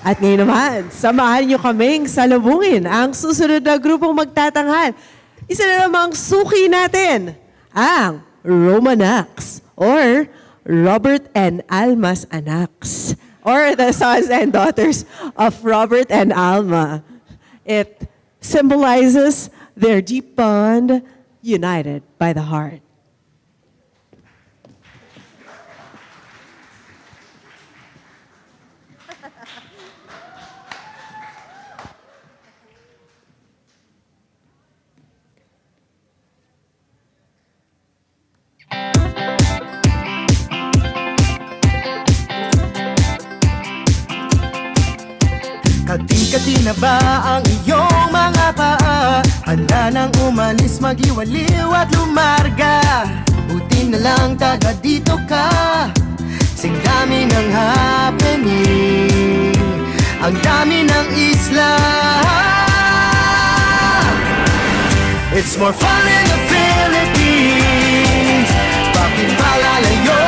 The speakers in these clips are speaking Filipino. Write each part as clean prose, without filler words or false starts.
At ngayon naman, samahan niyo kaming salubungin ang susunod na grupong magtatanghal. Isa na namang suki natin, ang Romanacs or Robert and Alma's Anaks, or the sons and daughters of Robert and Alma. It symbolizes their deep bond, united by the heart. Kati-kati na ba ang iyong mga paa? Handa nang umalis, mag-iwaliw at lumarga. Buti na lang taga dito ka. Sing dami ng happening, ang dami ng isla. It's more fun in the Philippines. Bakit palalayo?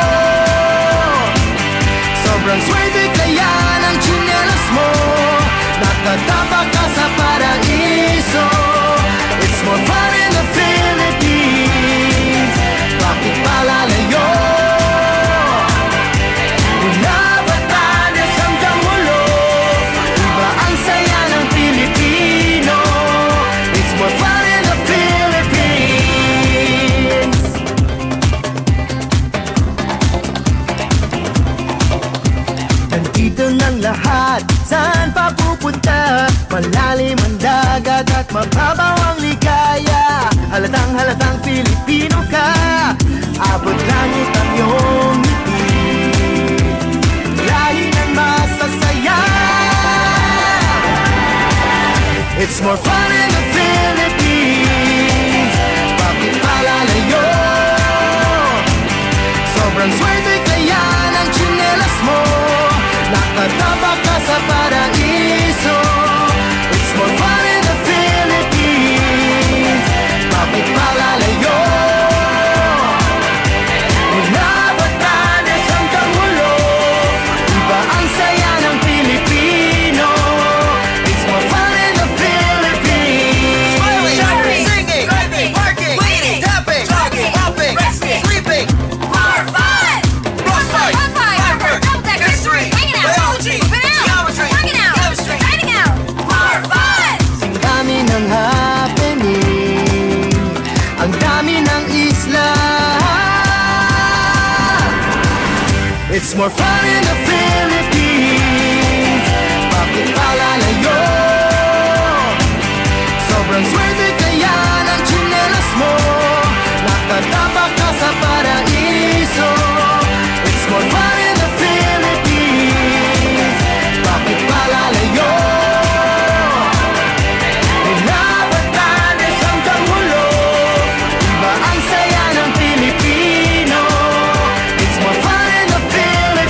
Sobrang swerte kaya ng tsinelas mo. Nakatapak ka sa paraiso. It's more fun in the Philippines. Bakit palalayo? Mula Batanes hanggang Hulo, iba ang saya ng Pilipino. It's more fun in the Philippines. Nandito ng lahat, saan pa pupunta? Malalim ang dagat at mababaw ang ligaya. Halatang Pilipino ka, abot langit ang iyong ngiti. Lahi ng masasaya. It's more fun in the Philippines. Bakit palalayo? Sobrang swerte kaya ng tsinelas mo. Nakatapak ka sa paraiso. It's more fun in the Philippines. Bakit palalayo? Mula Batanes hanggang Hulo, iba ang saya ng Pilipino. It's more fun in the Philippines. Smiling, singing, driving, working, cleaning, tapping, jogging, hopping, resting, sleeping. More fun! Frostbite, Bonfire, double-decker, history, hanging out, biology, moving out, geometry, working out, chemistry. dining out. More fun! Sing dami ng happening, ang dami ng isla. It's more fun in the Philippines. Bakit palalayo? Sobrang swerte kaya ng tsinelas mo. Nakatapak ka sa paraiso. It's more fun in the Philippines. Bakit palalayo? Mula Batanes hanggang Hulo, iba ang saya ng Pilipino. It's more fun in the Philippines.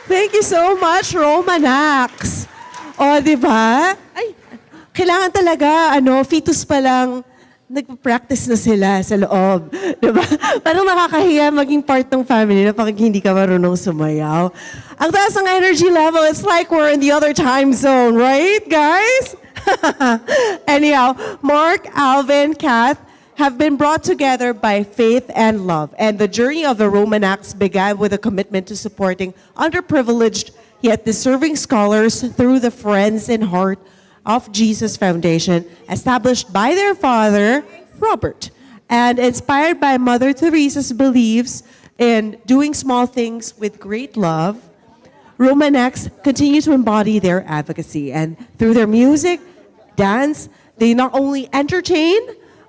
Thank you so much, Romanacs. O, di ba? Ay, kailangan talaga, fetus pa lang, nagpa-practice na sila sa loob. Di ba? Parang nakakahiya maging part ng family na pag hindi ka marunong sumayaw. Ang taas ng energy level, it's like we're in the other time zone, right, guys? Anyhow, Mark, Alvin, Kath have been brought together by faith and love. And the journey of the Romanacs began with a commitment to supporting underprivileged yet deserving scholars through the Friends in Heart of Jesus Foundation, established by their father, Robert, and inspired by Mother Teresa's beliefs in doing small things with great love. Romanacs continue to embody their advocacy, and through their music, dance, they not only entertain,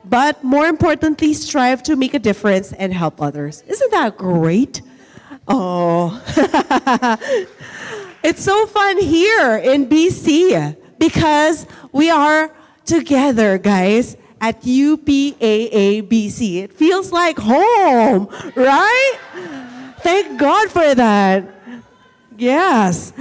but more importantly, strive to make a difference and help others. Isn't that great? Oh. It's so fun here in BC because we are together, guys, at UPAABC. It feels like home, right? Thank God for that. Yes.